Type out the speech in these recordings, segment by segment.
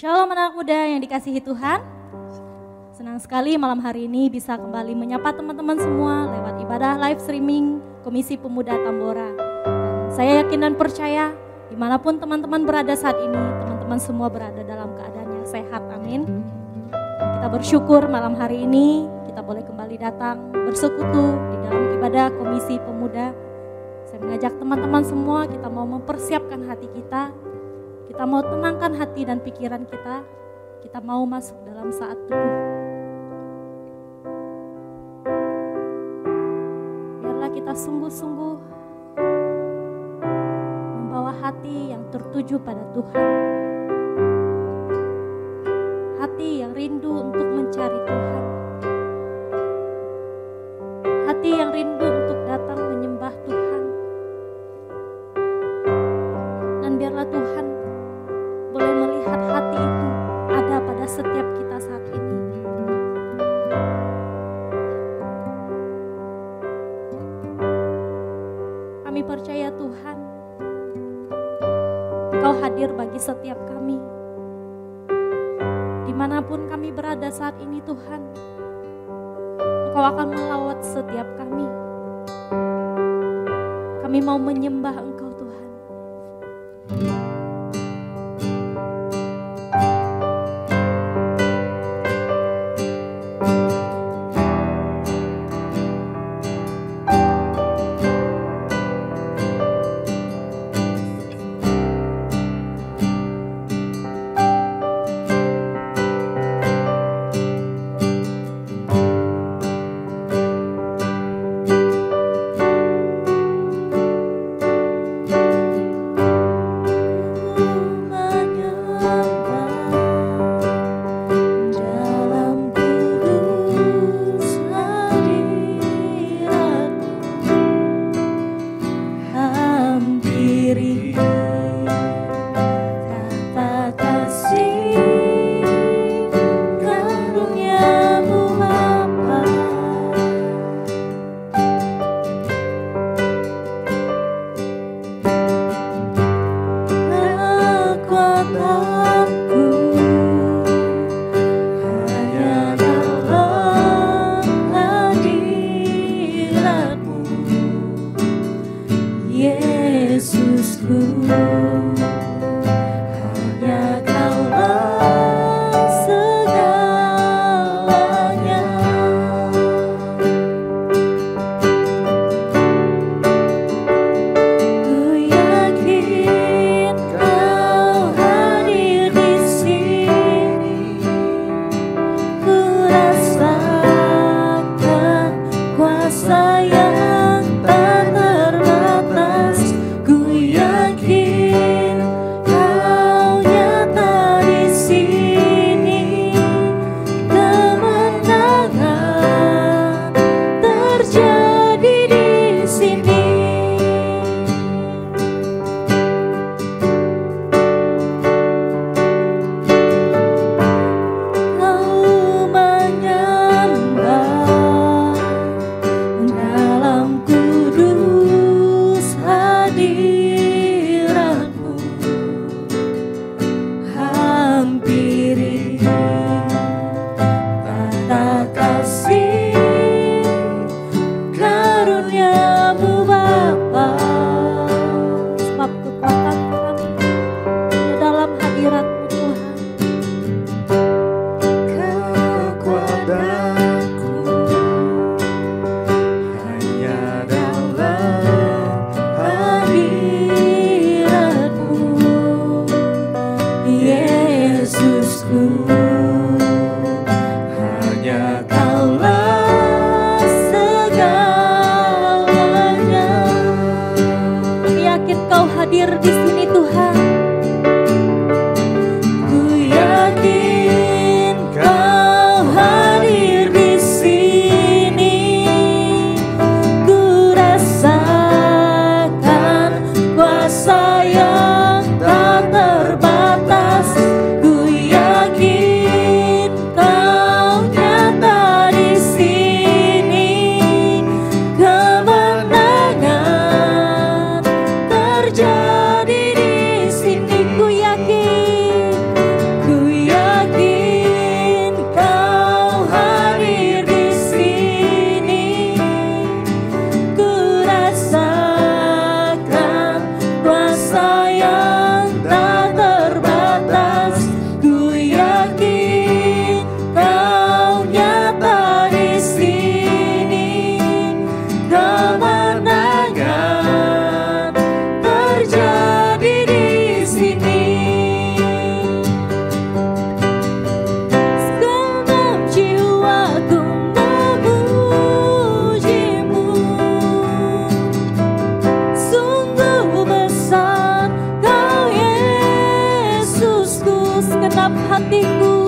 Shalom anak muda yang dikasihi Tuhan. Senang sekali malam hari ini bisa kembali menyapa teman-teman semua lewat ibadah live streaming Komisi Pemuda Tambora. Dan saya yakin dan percaya dimanapun teman-teman berada saat ini, teman-teman semua berada dalam keadaan yang sehat, amin. Kita bersyukur malam hari ini kita boleh kembali datang bersekutu di dalam ibadah Komisi Pemuda. Saya mengajak teman-teman semua, kita mau mempersiapkan hati kita mau tenangkan hati dan pikiran kita mau masuk dalam saat teduh. Biarlah kita sungguh-sungguh membawa hati yang tertuju pada Tuhan. Hati yang rindu untuk mencari Tuhan. Hati yang rindu untuk datang menyembah Tuhan. Dan biarlah Tuhan boleh melihat hati itu ada pada setiap kita saat ini. Kami percaya Tuhan, Engkau hadir bagi setiap kami. Dimanapun kami berada saat ini Tuhan, Engkau akan melawat setiap kami. Kami mau menyembah Engkau Tuhan. kemenangan terjadi di sini. Segenap jiwaku memujimu, sungguh besar Kau Yesusku. Segenap hatiku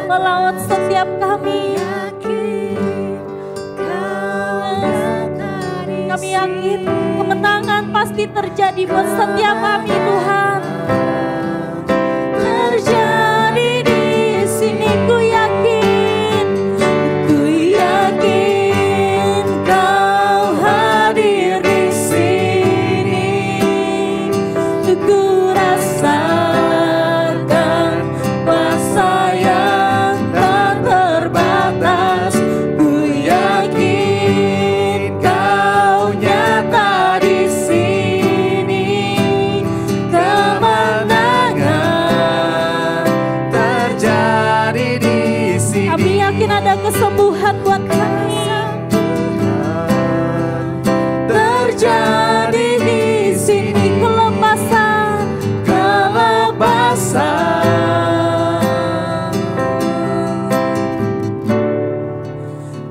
melawat setiap kami. Kami yakin kemenangan pasti terjadi buat setiap kami, Tuhan. Terjadi di sini, ku yakin Kau hadir di sini. Ku rasakan kuasa yang tak terbatas. Ku yakin Kau nyata di sini. Kemenangan terjadi di sini. Kami yakin ada kesembuhan buat kami. Terjadi di sini kelepasan.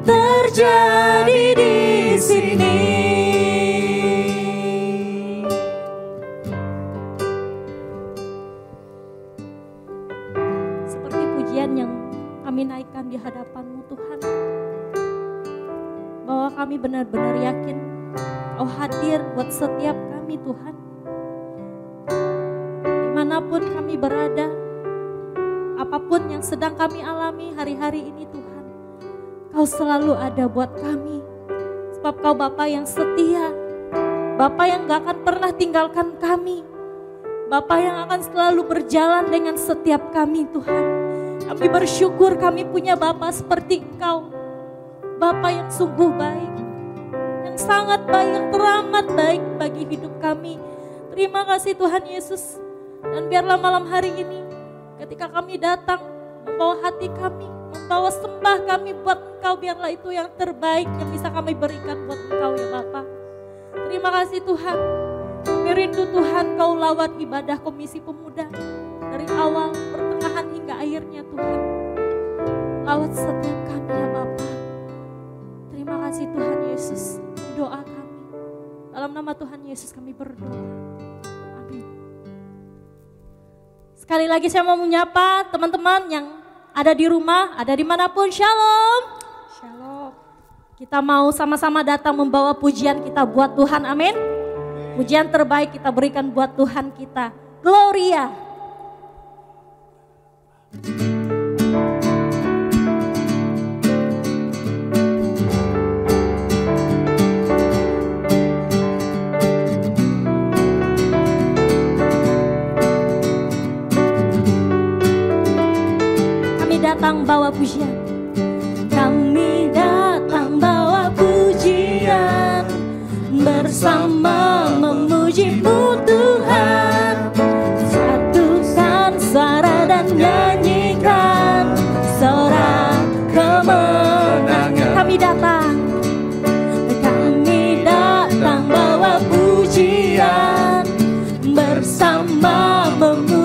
Terjadi di sini. Seperti pujian yang kami naikkan di hadapan-Mu, Tuhan, bahwa kami benar-benar yakin Kau hadir buat setiap kami, Tuhan. Dimanapun kami berada, apapun yang sedang kami alami hari-hari ini, Tuhan, Kau selalu ada buat kami. Sebab Kau Bapa yang setia, Bapa yang gak akan pernah tinggalkan kami, Bapa yang akan selalu berjalan dengan setiap kami, Tuhan. Kami bersyukur kami punya Bapa seperti Engkau, Bapa yang sungguh baik, yang sangat baik, yang teramat baik bagi hidup kami. Terima kasih Tuhan Yesus. Dan biarlah malam hari ini ketika kami datang membawa hati kami, membawa sembah kami buat Engkau, biarlah itu yang terbaik yang bisa kami berikan buat Engkau ya Bapa. Terima kasih Tuhan. Kami rindu Tuhan Kau lawat ibadah Komisi Pemuda dari awal, pertengahan hingga akhirnya Tuhan. Lawat setiap kami ya Bapa. Terima kasih Tuhan Yesus. Doa kami dalam nama Tuhan Yesus kami berdoa. Amin. Sekali lagi saya mau menyapa teman-teman yang ada di rumah, ada dimanapun. Shalom. Shalom. Kita mau sama-sama datang membawa pujian kita buat Tuhan. Amin. Pujian terbaik kita berikan buat Tuhan kita. Gloria. Datang bawa pujian. Kami datang bawa pujian, bersama memuji-Mu Tuhan. Satukan suara dan nyanyikan sorak kemenangan. Kami datang bawa pujian, bersama memuji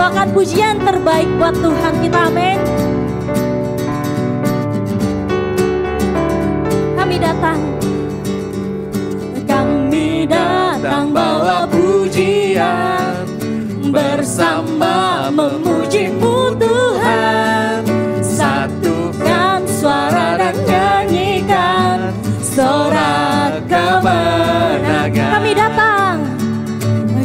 bawakan pujian terbaik buat Tuhan kita, amin. Kami datang bawa pujian, bersama memuji-Mu Tuhan. Satukan suara dan nyanyikan sorak kemenangan.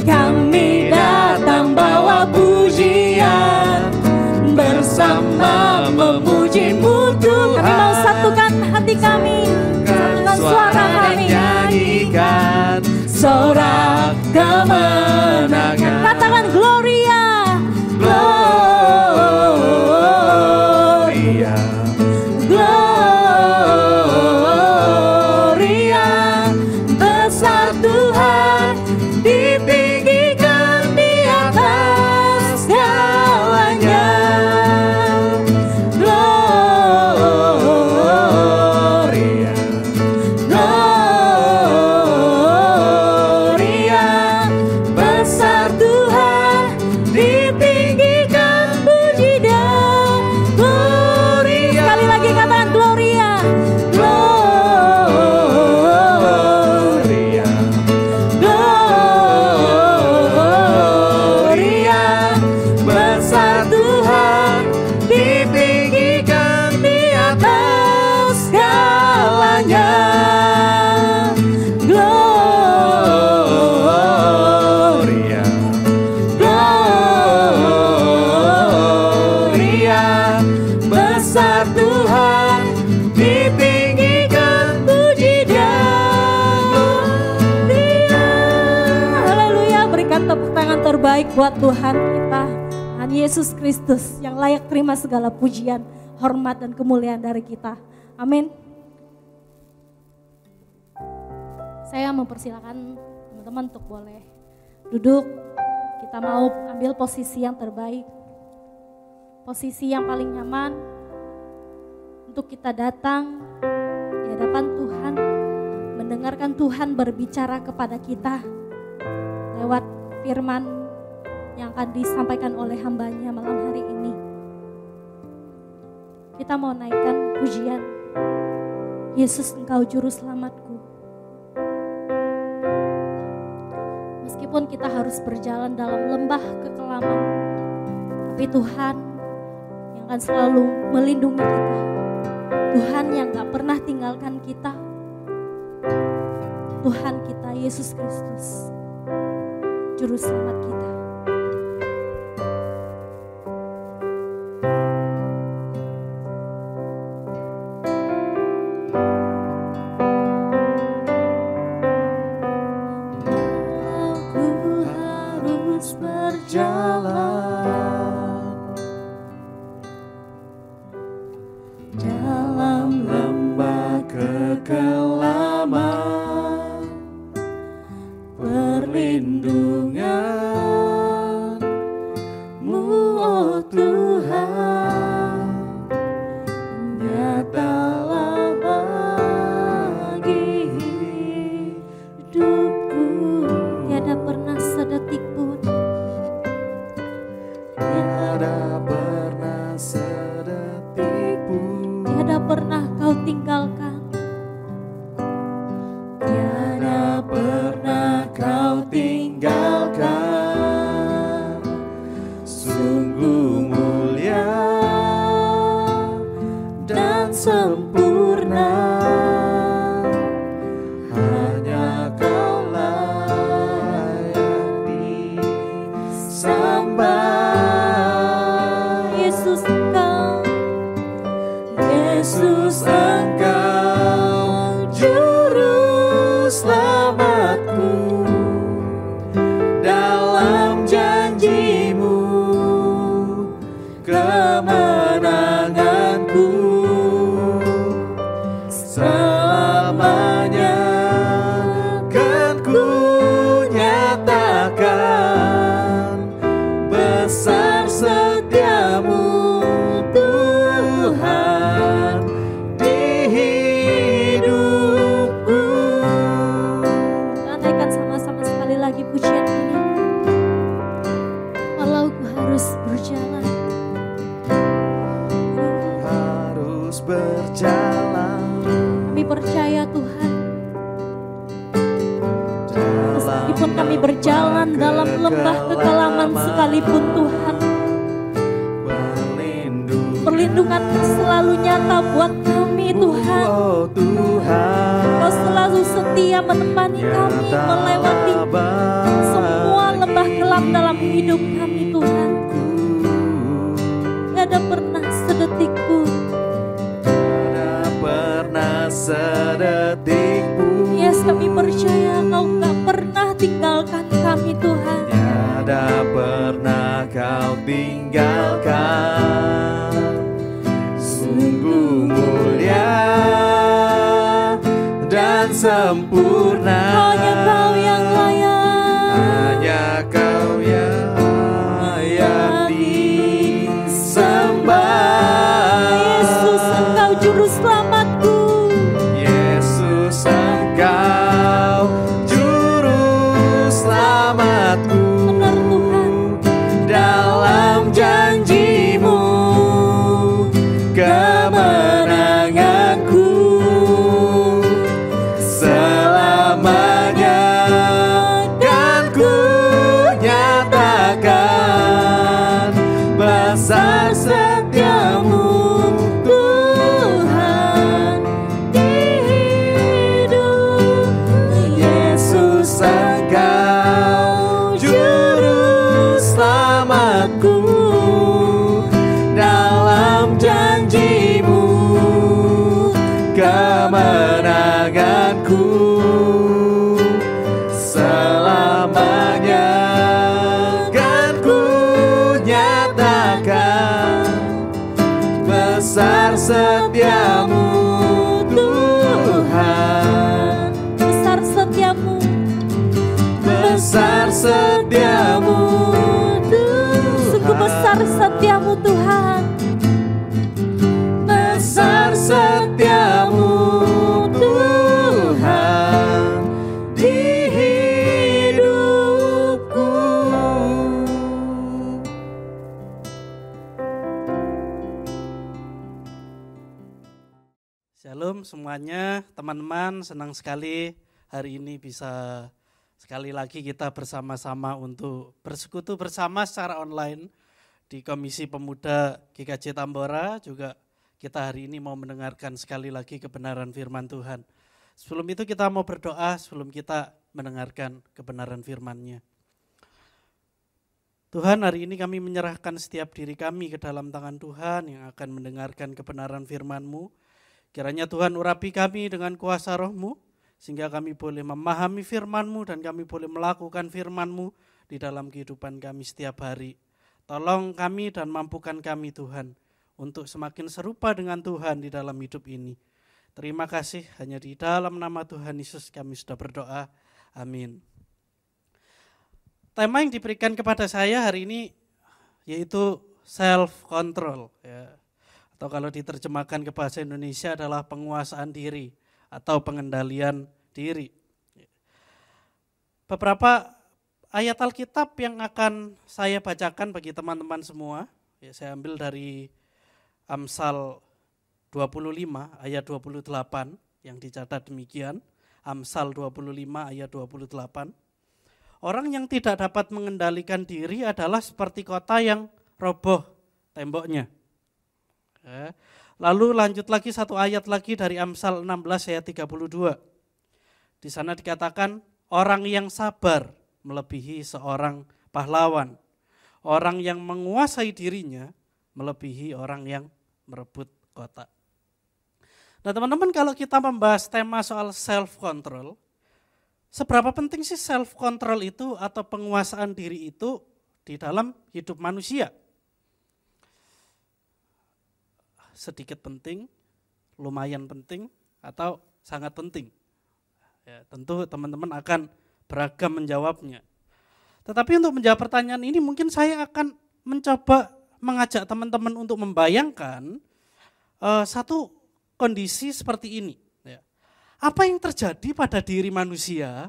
Kami datang bawa pujian, bersama memuji-Mu Tuhan. Kami mau satukan hati kami, satukan suara kami, nyanyikan sorak kemenangan. Katakan Gloria, Gloria, Gloria. Besar Tuhan, ditinggikan di atas segalanya. Gloria, Gloria. Besar Tuhan, ditinggikan puji dan gloria. Sekali lagi katakan Gloria, Gloria, Gloria. Besar Tuhan, ditinggikan di atas segalanya. Gloria, Gloria. Besar Tuhan, ditinggikan puji dan gloria. Haleluya, berikan tepuk tangan terbaik buat Tuhan kita, Tuhan Yesus Kristus, yang layak terima segala pujian, hormat dan kemuliaan dari kita. Amin. Saya mempersilakan teman-teman untuk boleh duduk. Kita mau ambil posisi yang terbaik, posisi yang paling nyaman untuk kita datang di hadapan Tuhan, mendengarkan Tuhan berbicara kepada kita lewat firman yang akan disampaikan oleh hamba-Nya malam hari ini. Kita mau naikkan pujian, Yesus Engkau Juru Selamatku. Meskipun kita harus berjalan dalam lembah kekelaman, tapi Tuhan yang akan selalu melindungi kita. Tuhan yang gak pernah tinggalkan kita. Tuhan kita Yesus Kristus, Juru Selamat kita. Aku harus berjalan dalam lembah kekelaman, perlindungan-Mu, oh Tuhan, nyatalah bagi hidupku. Tiada pernah sedetik pun, tiada pernah sedetik pun, tiada pernah Kau tinggalkan, tiada pernah Kau tinggalkan. Sungguh mulia dan sempurna, hanya Kau layak disembah. Yesus Engkau, Yesus Engkau Juru Selamatku. Dalam janji-Mu kemenanganku, kami percaya Tuhan, meskipun kami berjalan dalam lembah kekelaman sekalipun Tuhan, perlindungan-Mu selalu nyata buat kami Tuhan. Kau selalu setia menemani kami melewati semua lembah kelam dalam hidup kami Tuhan. Gak ada pernah sedetik pun, yes, kami percaya Kau gak pernah tinggalkan kami Tuhan. Tiada pernah Kau tinggalkan. Sungguh mulia dan sempurna, hanya Kau yang layak, hanya Kau yang layak disembah. Yesus, Engkau juru selamatku. Yesus, Engkau juru selamatku. Benar Tuhan, Dalam janji-Mu kemenanganku selamanya kan ku nyatakan. Besar setiamu Tuhan di hidup. Yesus, Engkau juru selamatku. Dalam janji-Mu kemenanganku selamanya kan ku nyatakan. Besar setiamu Tuhan, besar setiamu, besar setiamu sungguh besar setiamu Tuhan. besar setiamu Tuhan di hidupku. Shalom semuanya, teman-teman, senang sekali hari ini bisa sekali lagi kita bersama-sama untuk bersekutu bersama secara online di Komisi Pemuda GKJ Tambora. Juga kita hari ini mau mendengarkan sekali lagi kebenaran firman Tuhan. Sebelum itu kita mau berdoa sebelum kita mendengarkan kebenaran firman-Nya. Tuhan, hari ini kami menyerahkan setiap diri kami ke dalam tangan Tuhan yang akan mendengarkan kebenaran firman-Mu. Kiranya Tuhan urapi kami dengan kuasa Roh-Mu, sehingga kami boleh memahami firman-Mu dan kami boleh melakukan firman-Mu di dalam kehidupan kami setiap hari. Tolong kami dan mampukan kami Tuhan, untuk semakin serupa dengan Tuhan di dalam hidup ini. Terima kasih, hanya di dalam nama Tuhan Yesus kami sudah berdoa. Amin. Tema yang diberikan kepada saya hari ini yaitu self-control, ya. Atau kalau diterjemahkan ke bahasa Indonesia adalah penguasaan diri atau pengendalian diri. Beberapa ayat Alkitab yang akan saya bacakan bagi teman-teman semua, ya, saya ambil dari Amsal 25 ayat 28 yang dicatat demikian. Amsal 25 ayat 28. Orang yang tidak dapat mengendalikan diri adalah seperti kota yang roboh temboknya. Ya. Lalu lanjut lagi satu ayat lagi dari Amsal 16 ayat 32. Di sana dikatakan orang yang sabar melebihi seorang pahlawan. Orang yang menguasai dirinya melebihi orang yang merebut kota. Nah teman-teman, kalau kita membahas tema soal self-control, seberapa penting sih self-control itu atau penguasaan diri itu di dalam hidup manusia? Sedikit penting, lumayan penting, atau sangat penting? Ya, tentu teman-teman akan beragam menjawabnya. Tetapi untuk menjawab pertanyaan ini mungkin saya akan mencoba mengajak teman-teman untuk membayangkan satu kondisi seperti ini. Ya. Apa yang terjadi pada diri manusia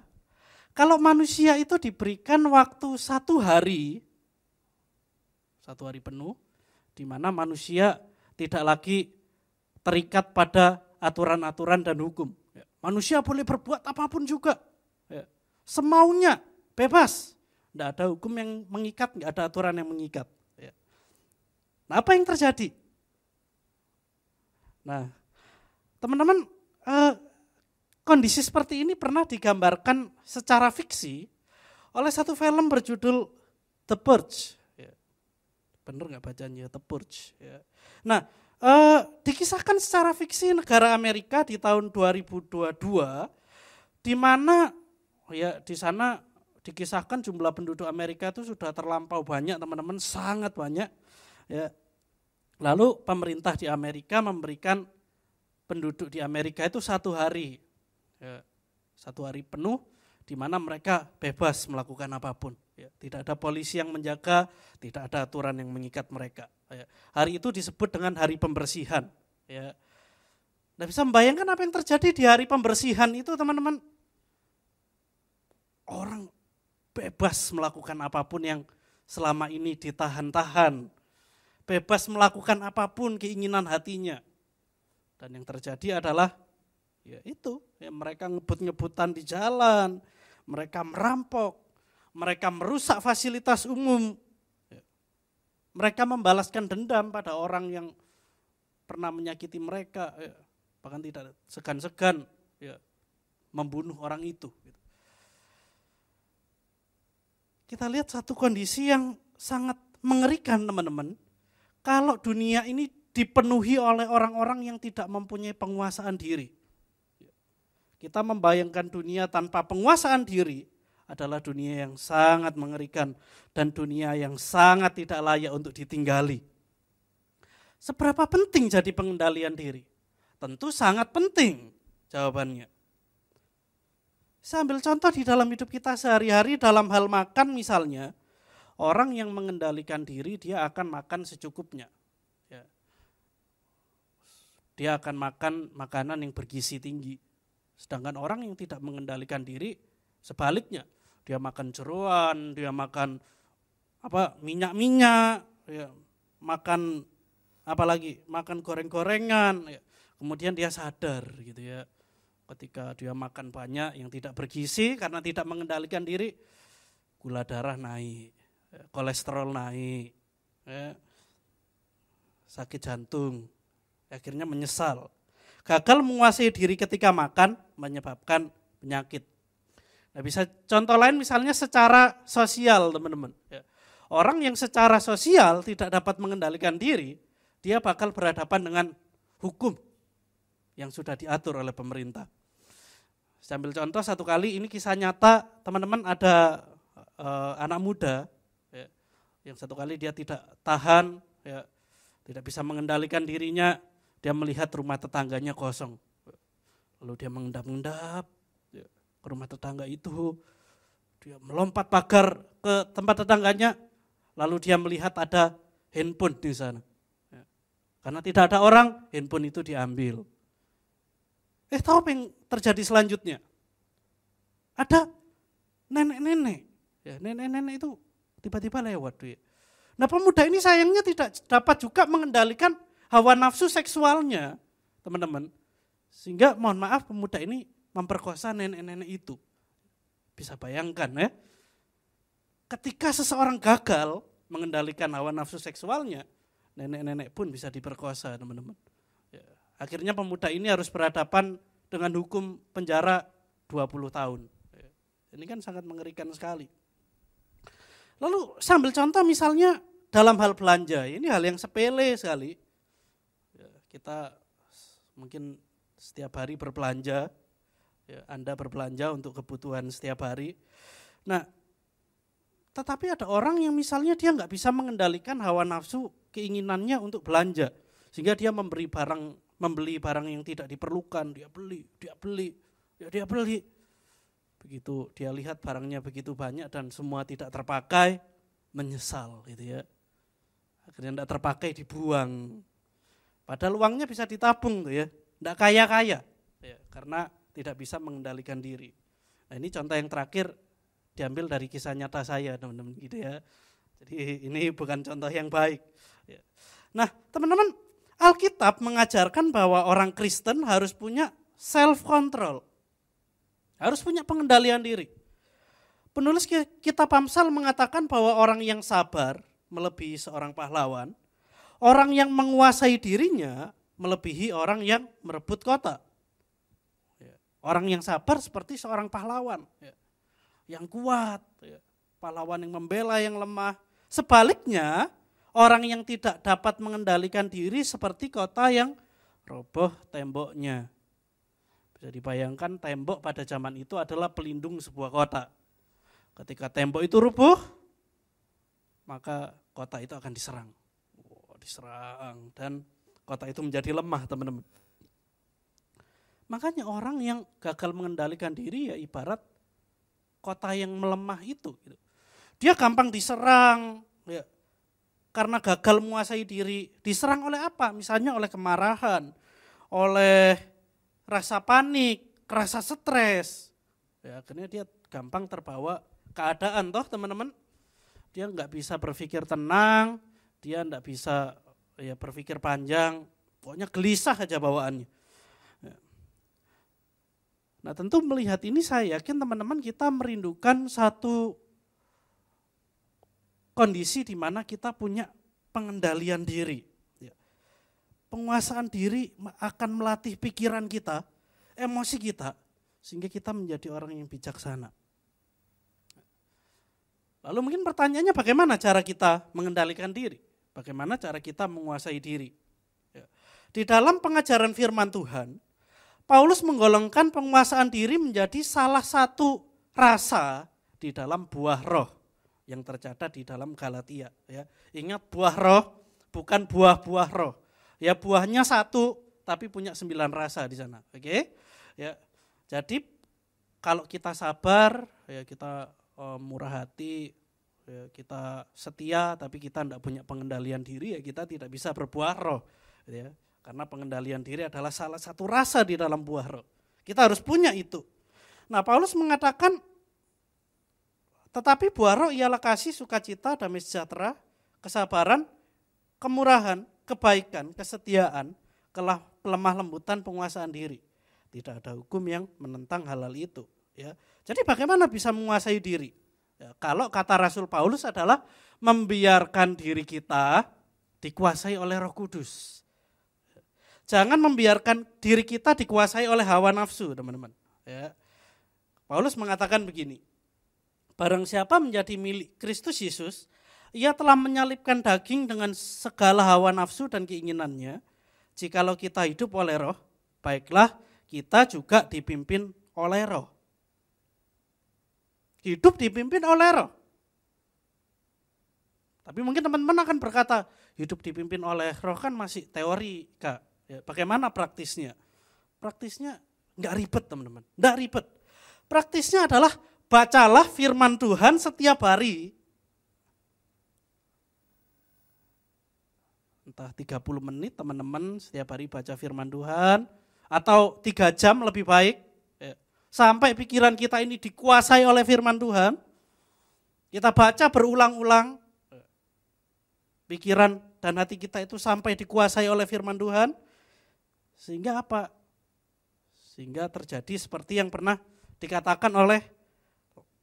kalau manusia itu diberikan waktu satu hari penuh, di mana manusia tidak lagi terikat pada aturan-aturan dan hukum. Manusia boleh berbuat apapun juga. Semaunya, bebas. Tidak ada hukum yang mengikat, tidak ada aturan yang mengikat. Nah, apa yang terjadi? Nah, teman-teman, kondisi seperti ini pernah digambarkan secara fiksi oleh satu film berjudul The Purge. Bener nggak bacanya The Purge? Nah, dikisahkan secara fiksi negara Amerika di tahun 2022, di mana ya di sana dikisahkan jumlah penduduk Amerika itu sudah terlampau banyak, teman-teman, sangat banyak. Ya. Lalu pemerintah di Amerika memberikan penduduk di Amerika itu 1 hari, 1 hari penuh, di mana mereka bebas melakukan apapun. Tidak ada polisi yang menjaga, tidak ada aturan yang mengikat mereka. Hari itu disebut dengan hari pembersihan. Nah, bisa membayangkan apa yang terjadi di hari pembersihan itu, teman-teman? Orang bebas melakukan apapun yang selama ini ditahan-tahan. Bebas melakukan apapun keinginan hatinya. Dan yang terjadi adalah mereka ngebut-ngebutan di jalan, mereka merampok, mereka merusak fasilitas umum, mereka membalaskan dendam pada orang yang pernah menyakiti mereka, bahkan tidak segan-segan membunuh orang itu. Kita lihat satu kondisi yang sangat mengerikan, teman-teman. Kalau dunia ini dipenuhi oleh orang-orang yang tidak mempunyai penguasaan diri. Kita membayangkan dunia tanpa penguasaan diri adalah dunia yang sangat mengerikan dan dunia yang sangat tidak layak untuk ditinggali. Seberapa penting jadi pengendalian diri? Tentu sangat penting jawabannya. Saya ambil contoh di dalam hidup kita sehari-hari dalam hal makan misalnya, orang yang mengendalikan diri dia akan makan secukupnya. Dia akan makan makanan yang bergizi tinggi. Sedangkan orang yang tidak mengendalikan diri sebaliknya, dia makan jeroan, dia makan minyak-minyak, makan apalagi makan goreng-gorengan, kemudian dia sadar gitu ya. Ketika dia makan banyak yang tidak bergizi karena tidak mengendalikan diri, gula darah naik, kolesterol naik, sakit jantung, akhirnya menyesal. Gagal menguasai diri ketika makan menyebabkan penyakit. Nah, bisa contoh lain misalnya secara sosial, teman-teman. Orang yang secara sosial tidak dapat mengendalikan diri, dia bakal berhadapan dengan hukum yang sudah diatur oleh pemerintah. Saya ambil contoh satu kali, ini kisah nyata, teman-teman, ada anak muda, yang satu kali dia tidak tahan, tidak bisa mengendalikan dirinya, dia melihat rumah tetangganya kosong. Lalu dia mengendap-endap ke rumah tetangga itu, dia melompat pagar ke tempat tetangganya, lalu dia melihat ada handphone di sana. Karena tidak ada orang, handphone itu diambil. Tahu apa yang terjadi selanjutnya? Ada nenek-nenek. Nenek-nenek itu tiba-tiba lewat. Nah, pemuda ini sayangnya tidak dapat juga mengendalikan hawa nafsu seksualnya, teman-teman. Sehingga mohon maaf pemuda ini memperkosa nenek-nenek itu. Bisa bayangkan ya. Ketika seseorang gagal mengendalikan hawa nafsu seksualnya, nenek-nenek pun bisa diperkosa, teman-teman. Akhirnya pemuda ini harus berhadapan dengan hukum penjara 20 tahun. Ini kan sangat mengerikan sekali. Lalu sambil contoh misalnya dalam hal belanja, ini hal yang sepele sekali. Kita mungkin setiap hari berbelanja, Anda berbelanja untuk kebutuhan setiap hari. Nah, tetapi ada orang yang misalnya dia nggak bisa mengendalikan hawa nafsu keinginannya untuk belanja. Sehingga dia membeli barang yang tidak diperlukan, dia beli. Begitu dia lihat barangnya begitu banyak dan semua tidak terpakai, menyesal gitu ya. Akhirnya tidak terpakai dibuang. Padahal uangnya bisa ditabung tuh ya, tidak kaya-kaya ya, karena tidak bisa mengendalikan diri. Nah, ini contoh yang terakhir diambil dari kisah nyata saya, teman-teman gitu ya. Jadi ini bukan contoh yang baik. Ya. Nah, teman-teman, Alkitab mengajarkan bahwa orang Kristen harus punya self-control. Harus punya pengendalian diri. Penulis kitab Amsal mengatakan bahwa orang yang sabar melebihi seorang pahlawan. Orang yang menguasai dirinya melebihi orang yang merebut kota. Orang yang sabar seperti seorang pahlawan. Yang kuat. Pahlawan yang membela yang lemah. Sebaliknya, orang yang tidak dapat mengendalikan diri seperti kota yang roboh temboknya. Bisa dibayangkan tembok pada zaman itu adalah pelindung sebuah kota. Ketika tembok itu rubuh, maka kota itu akan diserang. Diserang dan kota itu menjadi lemah, teman-teman. Makanya orang yang gagal mengendalikan diri ya ibarat kota yang melemah itu. Dia gampang diserang, ya, karena gagal menguasai diri. Diserang oleh apa? Misalnya oleh kemarahan, oleh rasa panik, rasa stres. Ya, akhirnya dia gampang terbawa keadaan toh teman-teman. Dia nggak bisa berpikir tenang, dia nggak bisa ya berpikir panjang, pokoknya gelisah aja bawaannya. Ya. Nah tentu melihat ini saya yakin teman-teman kita merindukan satu kondisi di mana kita punya pengendalian diri. Ya. Penguasaan diri akan melatih pikiran kita, emosi kita, sehingga kita menjadi orang yang bijaksana. Lalu mungkin pertanyaannya bagaimana cara kita mengendalikan diri? Bagaimana cara kita menguasai diri? Ya. Di dalam pengajaran firman Tuhan, Paulus menggolongkan penguasaan diri menjadi salah satu rasa di dalam buah roh yang tercatat di dalam Galatia. Ya. Ingat buah roh bukan buah-buah roh. Ya buahnya satu tapi punya 9 rasa di sana. Oke? Ya. Jadi kalau kita sabar, ya kita murah hati, ya, kita setia tapi kita tidak punya pengendalian diri ya kita tidak bisa berbuah roh ya. Karena pengendalian diri adalah salah satu rasa di dalam buah roh. Kita harus punya itu. Nah Paulus mengatakan tetapi buah roh ialah kasih, sukacita, damai sejahtera, kesabaran, kemurahan, kebaikan, kesetiaan, kelemah lembutan, penguasaan diri. Tidak ada hukum yang menentang hal-hal itu ya. Jadi bagaimana bisa menguasai diri? Ya, kalau kata Rasul Paulus adalah membiarkan diri kita dikuasai oleh Roh Kudus. Jangan membiarkan diri kita dikuasai oleh hawa nafsu, teman-teman. Ya. Paulus mengatakan begini, barang siapa menjadi milik Kristus Yesus, ia telah menyalibkan daging dengan segala hawa nafsu dan keinginannya. Jikalau kita hidup oleh roh, baiklah kita juga dipimpin oleh roh. Hidup dipimpin oleh roh. Tapi mungkin teman-teman akan berkata, hidup dipimpin oleh roh kan masih teori, Kak. Ya, bagaimana praktisnya? Praktisnya enggak ribet, teman-teman. Enggak ribet. Praktisnya adalah bacalah firman Tuhan setiap hari. Entah 30 menit teman-teman setiap hari baca firman Tuhan. Atau 3 jam lebih baik. Sampai pikiran kita ini dikuasai oleh firman Tuhan. Kita baca berulang-ulang. Pikiran dan hati kita itu sampai dikuasai oleh firman Tuhan. Sehingga apa? Sehingga terjadi seperti yang pernah dikatakan oleh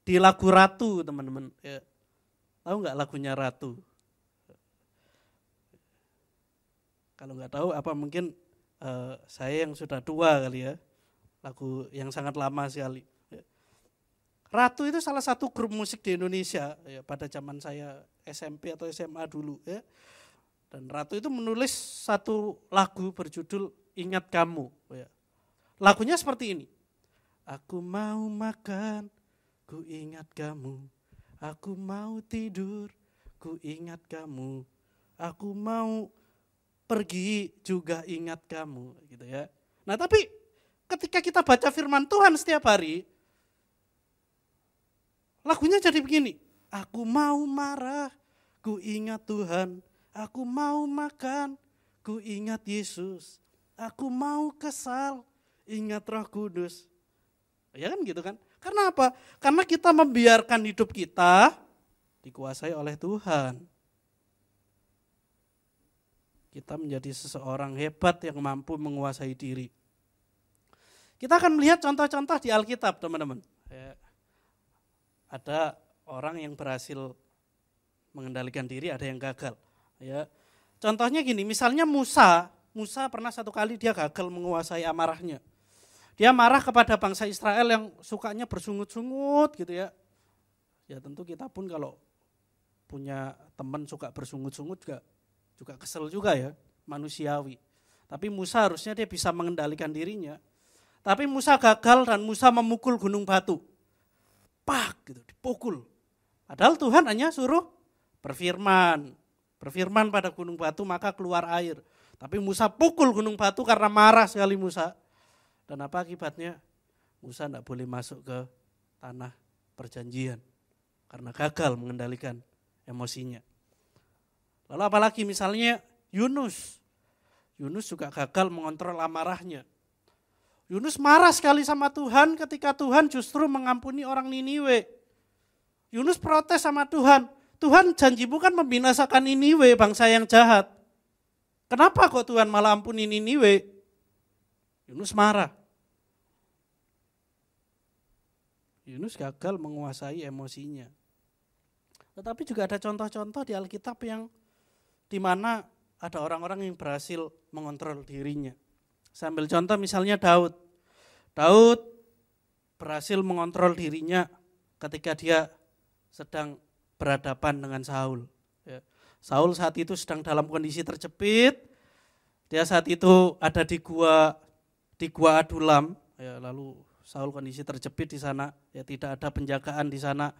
di lagu Ratu, teman-teman. Ya. Tahu nggak lagunya Ratu? Kalau nggak tahu apa mungkin saya yang sudah tua kali ya. Lagu yang sangat lama sekali. Ratu itu salah satu grup musik di Indonesia ya, pada zaman saya SMP atau SMA dulu. Ya. Dan Ratu itu menulis satu lagu berjudul Ingat Kamu. Ya. Lagunya seperti ini. Aku mau makan, ku ingat kamu. Aku mau tidur, ku ingat kamu. Aku mau pergi juga ingat kamu. Gitu ya. Nah tapi ketika kita baca firman Tuhan setiap hari, lagunya jadi begini. Aku mau marah, ku ingat Tuhan. Aku mau makan, ku ingat Yesus. Aku mau kesal, ingat Roh Kudus. Ya kan gitu kan? Karena apa? Karena kita membiarkan hidup kita dikuasai oleh Tuhan. kita menjadi seseorang hebat yang mampu menguasai diri. Kita akan melihat contoh-contoh di Alkitab, teman-teman. Ada orang yang berhasil mengendalikan diri, ada yang gagal. Ya. Contohnya gini, misalnya Musa pernah satu kali dia gagal menguasai amarahnya. Dia marah kepada bangsa Israel yang sukanya bersungut-sungut gitu ya. Ya tentu kita pun kalau punya teman suka bersungut-sungut juga kesel juga ya, manusiawi. Tapi Musa harusnya dia bisa mengendalikan dirinya. Tapi Musa gagal dan Musa memukul gunung batu. Pak gitu, dipukul. Padahal Tuhan hanya suruh berfirman pada gunung batu maka keluar air. Tapi Musa pukul gunung batu karena marah sekali Musa. Dan apa akibatnya? Musa tidak boleh masuk ke tanah perjanjian karena gagal mengendalikan emosinya. Lalu apalagi misalnya Yunus juga gagal mengontrol amarahnya. Yunus marah sekali sama Tuhan ketika Tuhan justru mengampuni orang Niniwe. Yunus protes sama Tuhan. Tuhan janjimu kan membinasakan Niniwe, bangsa yang jahat. Kenapa kok Tuhan malah ampuni Niniwe? Yunus marah. Yunus gagal menguasai emosinya. Tetapi juga ada contoh-contoh di Alkitab yang di mana ada orang-orang yang berhasil mengontrol dirinya. Saya ambil contoh misalnya Daud. Daud berhasil mengontrol dirinya ketika dia sedang berhadapan dengan Saul. Saul saat itu sedang dalam kondisi terjepit. Dia saat itu ada di gua Adulam. Lalu Saul kondisi terjepit di sana. Tidak ada penjagaan di sana.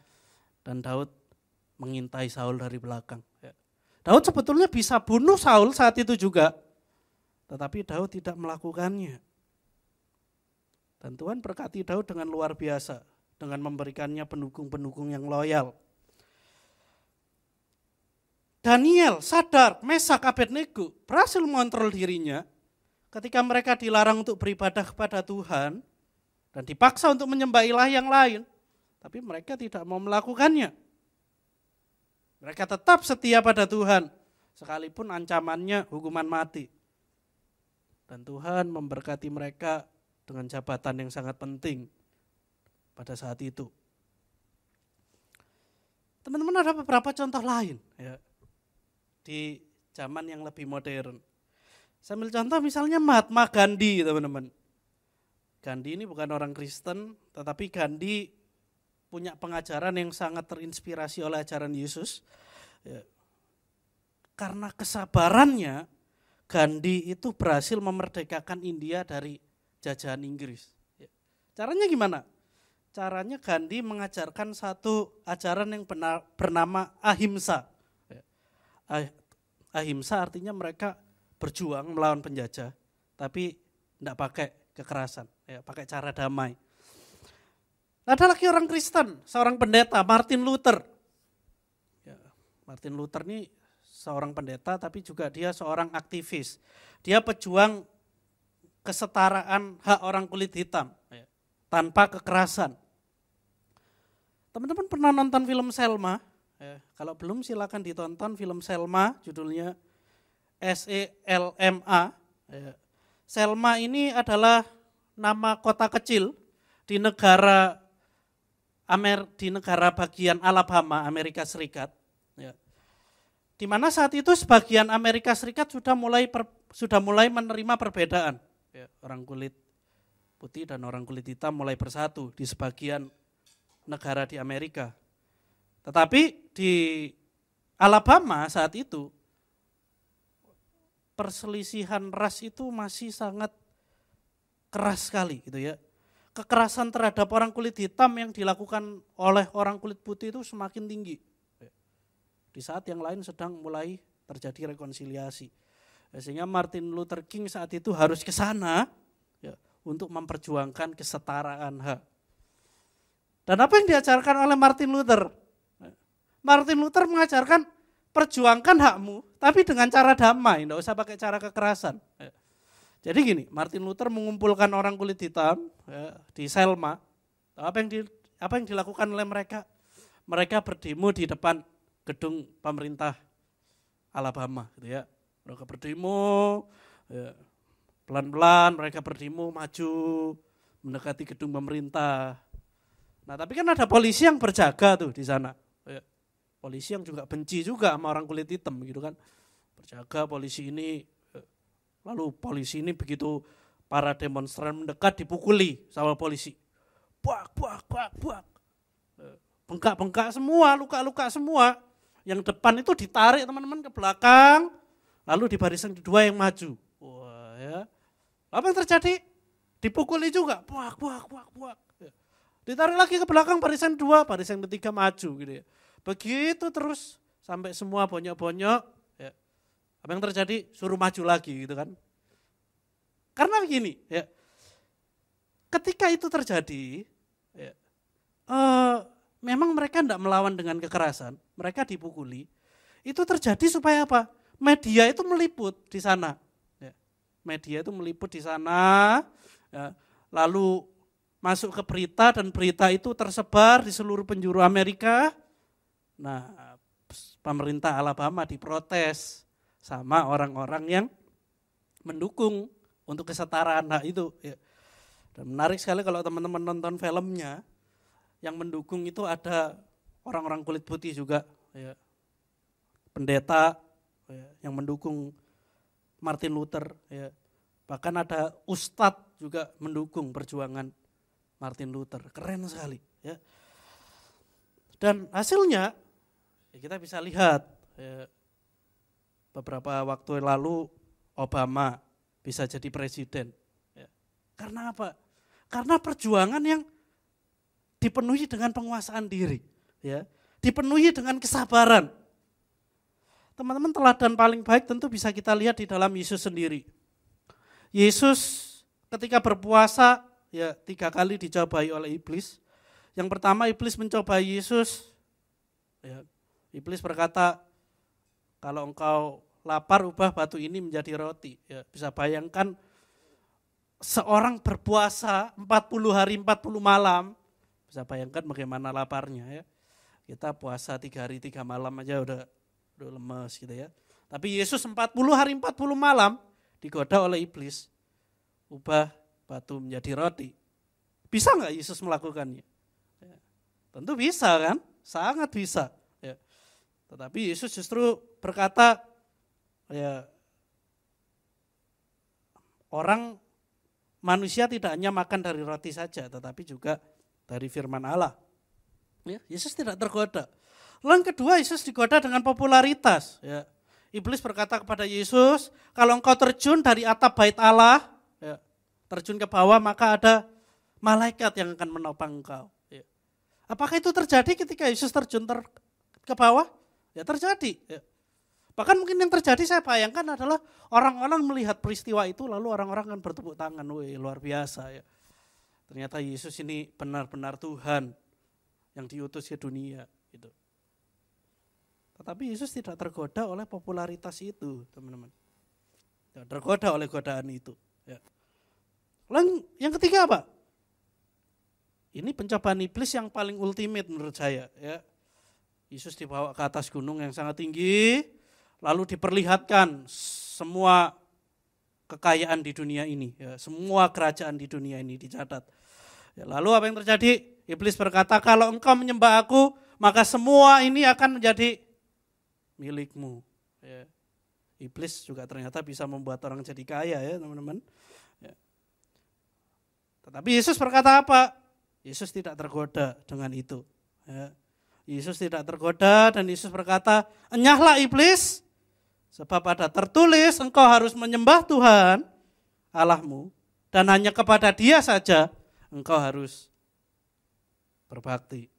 Dan Daud mengintai Saul dari belakang. Daud sebetulnya bisa bunuh Saul saat itu juga. Tetapi Daud tidak melakukannya. Dan Tuhan berkati Daud dengan luar biasa. Dengan memberikannya pendukung-pendukung yang loyal. Daniel, Sadrak, Mesak, Abednego berhasil mengontrol dirinya ketika mereka dilarang untuk beribadah kepada Tuhan dan dipaksa untuk menyembah ilah yang lain. Tapi mereka tidak mau melakukannya. Mereka tetap setia pada Tuhan, sekalipun ancamannya hukuman mati. Dan Tuhan memberkati mereka dengan jabatan yang sangat penting pada saat itu. Teman-teman, ada beberapa contoh lain ya, di zaman yang lebih modern. Saya ambil contoh misalnya Mahatma Gandhi, teman-teman. Gandhi ini bukan orang Kristen, tetapi Gandhi punya pengajaran yang sangat terinspirasi oleh ajaran Yesus. Ya. Karena kesabarannya, Gandhi itu berhasil memerdekakan India dari jajahan Inggris. Ya. Caranya gimana? Caranya Gandhi mengajarkan satu ajaran yang bernama ahimsa. Ya. Ahimsa artinya mereka berjuang melawan penjajah, tapi tidak pakai kekerasan, ya, pakai cara damai. Ada lagi orang Kristen, seorang pendeta, Martin Luther. Ya, Martin Luther ini seorang pendeta, tapi juga dia seorang aktivis. Dia pejuang kesetaraan hak orang kulit hitam, ya, tanpa kekerasan. Teman-teman pernah nonton film Selma? Ya, kalau belum silakan ditonton film Selma, judulnya SELMA. Ya. Selma ini adalah nama kota kecil di negara bagian Alabama, Amerika Serikat. Ya. Di mana saat itu sebagian Amerika Serikat sudah mulai menerima perbedaan. Ya, orang kulit putih dan orang kulit hitam mulai bersatu di sebagian negara di Amerika. Tetapi di Alabama saat itu perselisihan ras itu masih sangat keras sekali gitu ya. Kekerasan terhadap orang kulit hitam yang dilakukan oleh orang kulit putih itu semakin tinggi. Di saat yang lain sedang mulai terjadi rekonsiliasi. Sehingga Martin Luther King saat itu harus ke sana ya, untuk memperjuangkan kesetaraan hak. Dan apa yang diajarkan oleh Martin Luther? Martin Luther mengajarkan perjuangkan hakmu, tapi dengan cara damai, tidak usah pakai cara kekerasan. Jadi gini, Martin Luther mengumpulkan orang kulit hitam ya, di Selma. Apa yang dilakukan oleh mereka? Mereka berdemo di depan gedung pemerintah Alabama, gitu ya. Mereka berdemo, ya, pelan-pelan mereka berdemo maju mendekati gedung pemerintah. Nah tapi kan ada polisi yang berjaga tuh di sana. Ya. Polisi yang juga benci juga sama orang kulit hitam gitu kan. Berjaga polisi ini, lalu polisi ini begitu para demonstran mendekat dipukuli sama polisi. Buak. Bengkak-bengkak semua, luka-luka semua. Yang depan itu ditarik teman-teman ke belakang, lalu di barisan kedua yang maju. Wah ya. Apa yang terjadi? Dipukuli juga, buak. Ya. Ditarik lagi ke belakang barisan kedua, barisan ketiga maju gitu ya. Begitu terus sampai semua bonyok-bonyok. Ya. Apa yang terjadi? Suruh maju lagi gitu kan. Karena begini ya. Ketika itu terjadi, ya, memang mereka tidak melawan dengan kekerasan, mereka dipukuli. Itu terjadi supaya apa? Media itu meliput di sana. Ya. Media itu meliput di sana, ya. Lalu masuk ke berita dan berita itu tersebar di seluruh penjuru Amerika. Nah, pemerintah Alabama diprotes sama orang-orang yang mendukung untuk kesetaraan hak itu. Ya. Dan menarik sekali kalau teman-teman nonton filmnya, yang mendukung itu ada orang-orang kulit putih juga, ya. Pendeta ya, yang mendukung Martin Luther, ya. Bahkan ada ustadz juga mendukung perjuangan Martin Luther, keren sekali. Ya. Dan hasilnya ya kita bisa lihat ya, beberapa waktu lalu Obama bisa jadi presiden. Ya. Karena apa? Karena perjuangan yang dipenuhi dengan penguasaan diri, ya, dipenuhi dengan kesabaran. Teman-teman, teladan paling baik tentu bisa kita lihat di dalam Yesus sendiri. Yesus ketika berpuasa, ya 3 kali dicobai oleh iblis. Yang pertama iblis mencobai Yesus, ya, iblis berkata, kalau engkau lapar ubah batu ini menjadi roti. Ya, bisa bayangkan seorang berpuasa 40 hari 40 malam, bisa bayangkan bagaimana laparnya ya. Kita puasa 3 hari 3 malam aja udah lemes gitu ya. Tapi Yesus 40 hari 40 malam digoda oleh iblis, ubah batu menjadi roti. Bisa nggak Yesus melakukannya? Ya, tentu bisa kan, sangat bisa. Ya. Tetapi Yesus justru berkata, ya, manusia tidak hanya makan dari roti saja, tetapi juga dari firman Allah. Ya, Yesus tidak tergoda. Lalu yang kedua, Yesus digoda dengan popularitas. Ya. Iblis berkata kepada Yesus, kalau engkau terjun dari atap bait Allah, ya, terjun ke bawah, maka ada malaikat yang akan menopang engkau. Ya. Apakah itu terjadi ketika Yesus terjun ke bawah? Ya terjadi. Ya. Bahkan mungkin yang terjadi saya bayangkan adalah orang-orang melihat peristiwa itu lalu orang-orang akan bertepuk tangan, wih luar biasa ya. Ternyata Yesus ini benar-benar Tuhan yang diutus ke dunia. Gitu. Tetapi Yesus tidak tergoda oleh popularitas itu, teman-teman. Tidak tergoda oleh godaan itu. Ya. Lalu yang ketiga apa? Ini pencobaan iblis yang paling ultimate menurut saya. Ya. Yesus dibawa ke atas gunung yang sangat tinggi, lalu diperlihatkan semua kekayaan di dunia ini, ya, semua kerajaan di dunia ini dicatat. Ya, lalu apa yang terjadi? Iblis berkata, kalau engkau menyembah aku, maka semua ini akan menjadi milikmu. Ya. Iblis juga ternyata bisa membuat orang jadi kaya ya teman-teman. Ya. Tetapi Yesus berkata apa? Yesus tidak tergoda dengan itu. Ya. Yesus tidak tergoda dan Yesus berkata, enyahlah iblis, sebab ada tertulis engkau harus menyembah Tuhan Allahmu dan hanya kepada Dia saja engkau harus berbakti.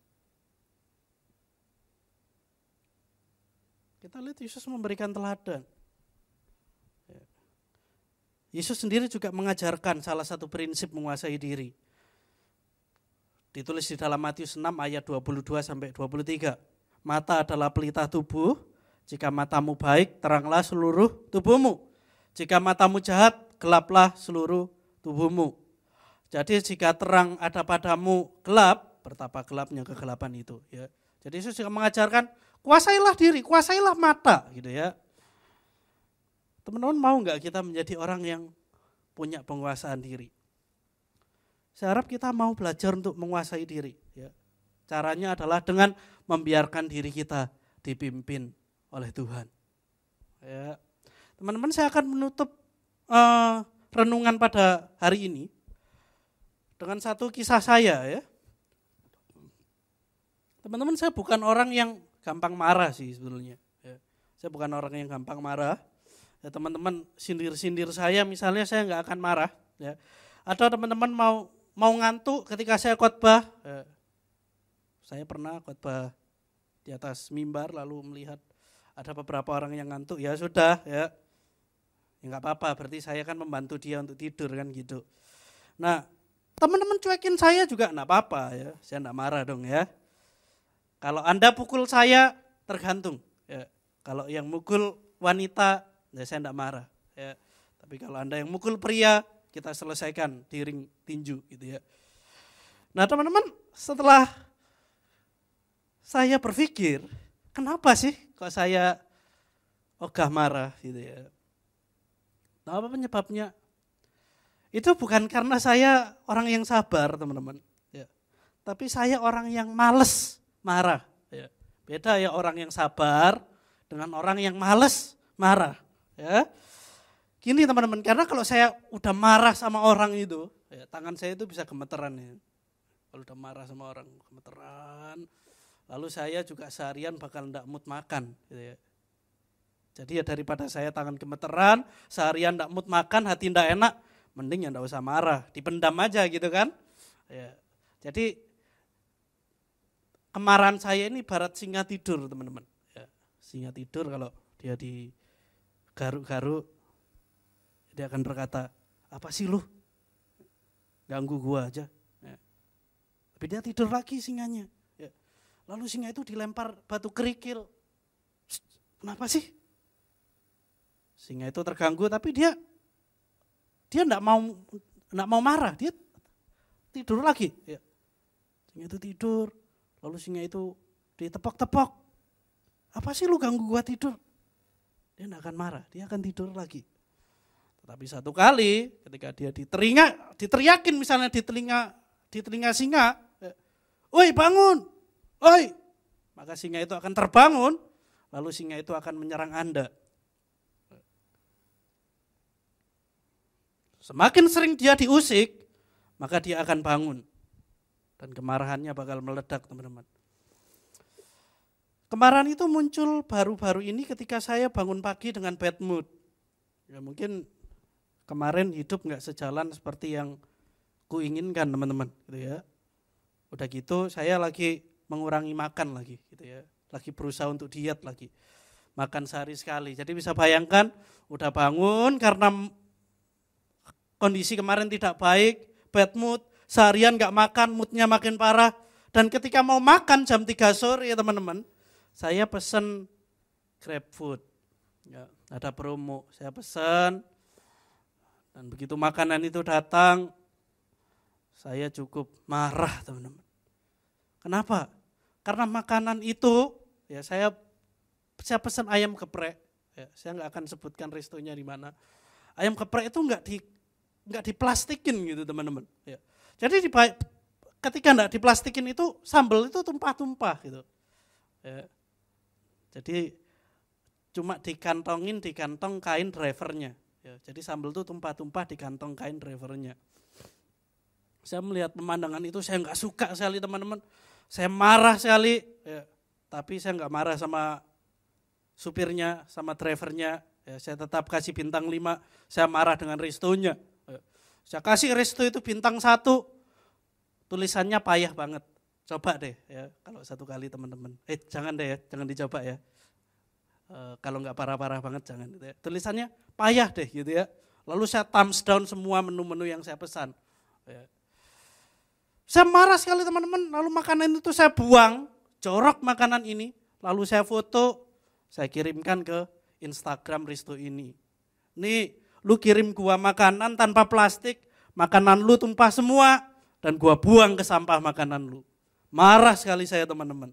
Kita lihat Yesus memberikan teladan. Yesus sendiri juga mengajarkan salah satu prinsip menguasai diri. Ditulis di dalam Matius 6 ayat 22 sampai 23. Mata adalah pelita tubuh, jika matamu baik, teranglah seluruh tubuhmu. Jika matamu jahat, gelaplah seluruh tubuhmu. Jadi jika terang ada padamu gelap, betapa gelapnya kegelapan itu. Ya. Jadi Yesus juga mengajarkan, kuasailah diri, kuasailah mata. Gitu ya. Teman-teman mau nggak kita menjadi orang yang punya penguasaan diri? Saya harap kita mau belajar untuk menguasai diri. Ya. Caranya adalah dengan membiarkan diri kita dipimpin oleh Tuhan. Ya. Teman-teman, saya akan menutup renungan pada hari ini dengan satu kisah saya ya. Teman-teman, saya bukan orang yang gampang marah sih sebetulnya. Ya. Saya bukan orang yang gampang marah. Ya, teman-teman sindir-sindir saya misalnya saya nggak akan marah. Ya. Atau teman-teman mau ngantuk ketika saya khotbah. Ya. Saya pernah khotbah di atas mimbar lalu melihat ada beberapa orang yang ngantuk. Ya sudah ya. Ya nggak apa-apa, berarti saya kan membantu dia untuk tidur kan gitu. Nah, teman-teman cuekin saya juga nggak apa-apa ya, saya nggak marah dong ya. Kalau Anda pukul saya, tergantung. Ya. Kalau yang mukul wanita, ya saya nggak marah. Ya. Tapi kalau Anda yang mukul pria, kita selesaikan di ring tinju gitu ya. Nah teman-teman, setelah saya berpikir, kenapa sih kok saya ogah marah gitu ya. Nah, apa penyebabnya? Itu bukan karena saya orang yang sabar teman-teman. Ya. Tapi saya orang yang males marah. Ya. Beda ya orang yang sabar dengan orang yang males marah. Ya. Gini teman-teman, karena kalau saya udah marah sama orang itu, ya, tangan saya itu bisa gemeteran. Ya. Kalau udah marah sama orang, gemeteran. Lalu saya juga seharian bakal ndak mood makan. Gitu ya. Jadi ya daripada saya tangan gemeteran, seharian ndak mood makan, hati ndak enak, mending ya ndak usah marah, dipendam aja gitu kan. Ya. Jadi kemarahan saya ini ibarat singa tidur teman-teman. Ya. Singa tidur kalau dia di garuk-garuk, dia akan berkata, apa sih lu? Ganggu gua aja. Ya. Tapi dia tidur lagi singanya. Ya. Lalu singa itu dilempar batu kerikil. Kenapa sih? Singa itu terganggu tapi dia enggak mau marah, dia tidur lagi. Ya. Singa itu tidur, lalu singa itu ditepok-tepok. Apa sih lu ganggu gua tidur? Dia enggak akan marah, dia akan tidur lagi. Tetapi satu kali ketika dia diteriakin misalnya di telinga singa, "Woi bangun, woi!" Maka singa itu akan terbangun, lalu singa itu akan menyerang Anda. Semakin sering dia diusik, maka dia akan bangun. Dan kemarahannya bakal meledak teman-teman. Kemarahan itu muncul baru-baru ini ketika saya bangun pagi dengan bad mood. Ya mungkin kemarin hidup gak sejalan seperti yang kuinginkan teman-teman. Gitu ya. Udah gitu saya lagi mengurangi makan lagi. Gitu ya. Lagi berusaha untuk diet lagi. Makan sehari sekali. Jadi bisa bayangkan udah bangun karena kondisi kemarin tidak baik, bad mood, seharian gak makan, moodnya makin parah. Dan ketika mau makan jam 3 sore ya teman-teman, saya pesen GrabFood. Ya, ada promo, saya pesen. Dan begitu makanan itu datang, saya cukup marah teman-teman. Kenapa? Karena makanan itu, ya saya pesen ayam geprek. Ya, saya gak akan sebutkan restonya di mana. Ayam geprek itu nggak diplastikin gitu teman-teman. Ya. Jadi ketika nggak diplastikin itu sambal itu tumpah-tumpah gitu. Ya. Jadi cuma di kantong kain drivernya. Ya. Jadi sambal itu tumpah-tumpah di kantong kain drivernya. Saya melihat pemandangan itu saya nggak suka sekali teman-teman. Saya marah sekali. Ya. Tapi saya nggak marah sama supirnya, sama drivernya. Ya, saya tetap kasih bintang 5. Saya marah dengan restonya. Saya kasih resto itu bintang 1, tulisannya payah banget. Coba deh ya, kalau satu kali teman-teman. Jangan deh ya, jangan dicoba ya. Kalau nggak parah-parah banget jangan. Gitu ya. Tulisannya payah deh gitu ya. Lalu saya thumbs down semua menu-menu yang saya pesan. Ya. Saya marah sekali teman-teman, lalu makanan itu saya buang, jorok makanan ini. Lalu saya foto, saya kirimkan ke Instagram resto ini. Nih, lu kirim gua makanan tanpa plastik, makanan lu tumpah semua, dan gua buang ke sampah makanan lu. Marah sekali saya teman-teman.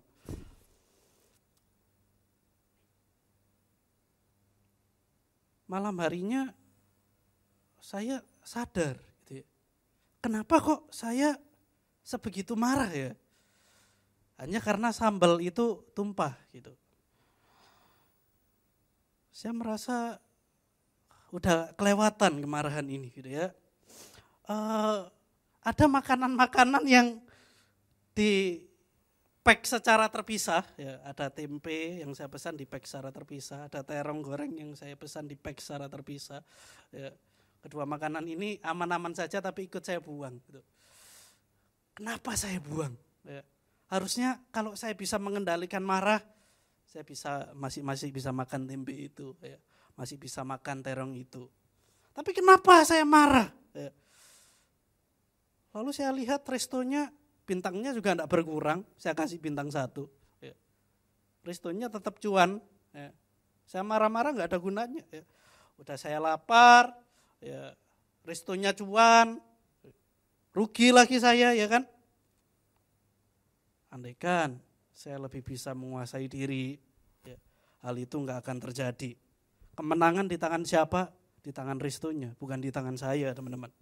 malam harinya saya sadar gitu ya. Kenapa kok saya sebegitu marah ya? Hanya karena sambal itu tumpah gitu. Saya merasa udah kelewatan kemarahan ini gitu ya. Ada makanan-makanan yang di-pack secara terpisah, ya, ada tempe yang saya pesan di-pack secara terpisah, ada terong goreng yang saya pesan di-pack secara terpisah. Ya. Kedua makanan ini aman-aman saja tapi ikut saya buang. Gitu. Kenapa saya buang? Ya. Harusnya kalau saya bisa mengendalikan marah, saya masih bisa makan tempe itu, ya. Masih bisa makan terong itu. Tapi kenapa saya marah? Ya. Lalu saya lihat restonya, bintangnya juga tidak berkurang, saya kasih bintang 1. Ya. Restonya tetap cuan, ya. Saya marah-marah nggak ada gunanya. Ya. Udah saya lapar, ya. Restonya cuan, rugi lagi saya, ya kan? Andaikan saya lebih bisa menguasai diri, ya, hal itu nggak akan terjadi. Kemenangan di tangan siapa? Di tangan restonya, bukan di tangan saya, teman-teman.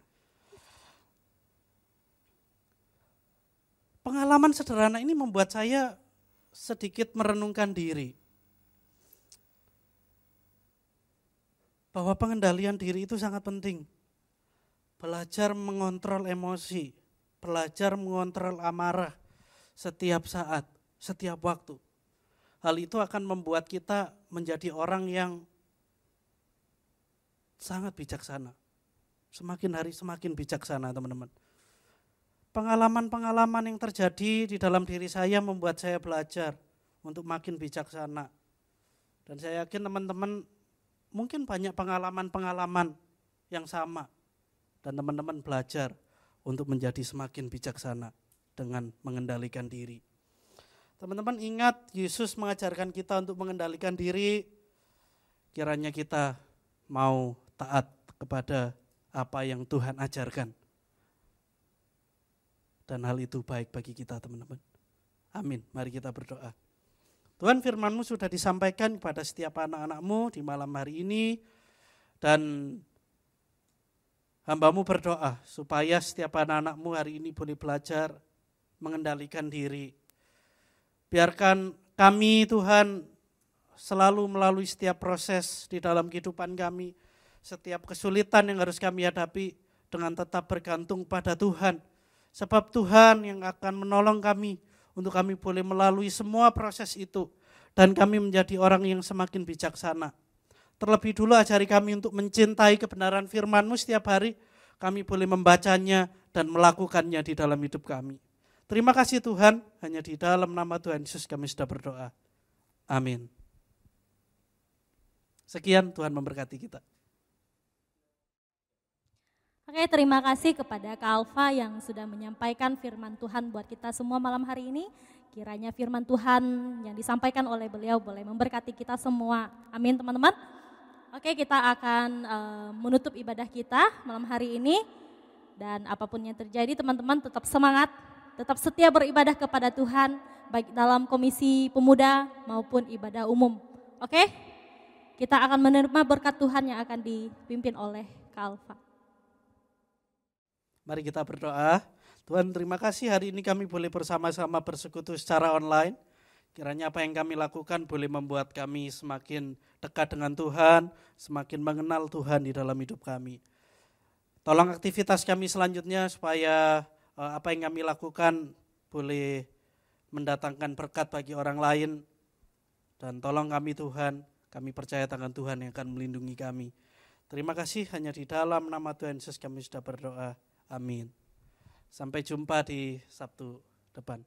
Pengalaman sederhana ini membuat saya sedikit merenungkan diri. Bahwa pengendalian diri itu sangat penting. Belajar mengontrol emosi, belajar mengontrol amarah setiap saat, setiap waktu. Hal itu akan membuat kita menjadi orang yang sangat bijaksana. Semakin hari semakin bijaksana, teman-teman. Pengalaman-pengalaman yang terjadi di dalam diri saya membuat saya belajar untuk makin bijaksana. Dan saya yakin teman-teman mungkin banyak pengalaman-pengalaman yang sama. Dan teman-teman belajar untuk menjadi semakin bijaksana dengan mengendalikan diri. Teman-teman ingat, Yesus mengajarkan kita untuk mengendalikan diri. Kiranya kita mau taat kepada apa yang Tuhan ajarkan. Dan hal itu baik bagi kita, teman-teman. Amin. Mari kita berdoa. Tuhan, firman-Mu sudah disampaikan kepada setiap anak-anak-Mu di malam hari ini. Dan hamba-Mu berdoa supaya setiap anak-anak-Mu hari ini boleh belajar mengendalikan diri. Biarkan kami, Tuhan, selalu melalui setiap proses di dalam kehidupan kami, setiap kesulitan yang harus kami hadapi dengan tetap bergantung pada Tuhan. Sebab Tuhan yang akan menolong kami untuk kami boleh melalui semua proses itu dan kami menjadi orang yang semakin bijaksana. Terlebih dulu ajari kami untuk mencintai kebenaran firman-Mu setiap hari, kami boleh membacanya dan melakukannya di dalam hidup kami. Terima kasih Tuhan, hanya di dalam nama Tuhan Yesus kami sudah berdoa. Amin. Sekian, Tuhan memberkati kita. Oke, terima kasih kepada Kak Alfa yang sudah menyampaikan firman Tuhan buat kita semua malam hari ini. Kiranya firman Tuhan yang disampaikan oleh beliau boleh memberkati kita semua. Amin, teman-teman. Oke, kita akan menutup ibadah kita malam hari ini. Dan apapun yang terjadi, teman-teman tetap semangat, tetap setia beribadah kepada Tuhan, baik dalam komisi pemuda maupun ibadah umum. Oke, kita akan menerima berkat Tuhan yang akan dipimpin oleh Kak Alfa. Mari kita berdoa. Tuhan, terima kasih hari ini kami boleh bersama-sama bersekutu secara online. Kiranya apa yang kami lakukan boleh membuat kami semakin dekat dengan Tuhan, semakin mengenal Tuhan di dalam hidup kami. Tolong aktivitas kami selanjutnya supaya apa yang kami lakukan boleh mendatangkan berkat bagi orang lain. Dan tolong kami Tuhan, kami percaya tangan Tuhan yang akan melindungi kami. Terima kasih, hanya di dalam nama Tuhan Yesus kami sudah berdoa. Amin. Sampai jumpa di Sabtu depan.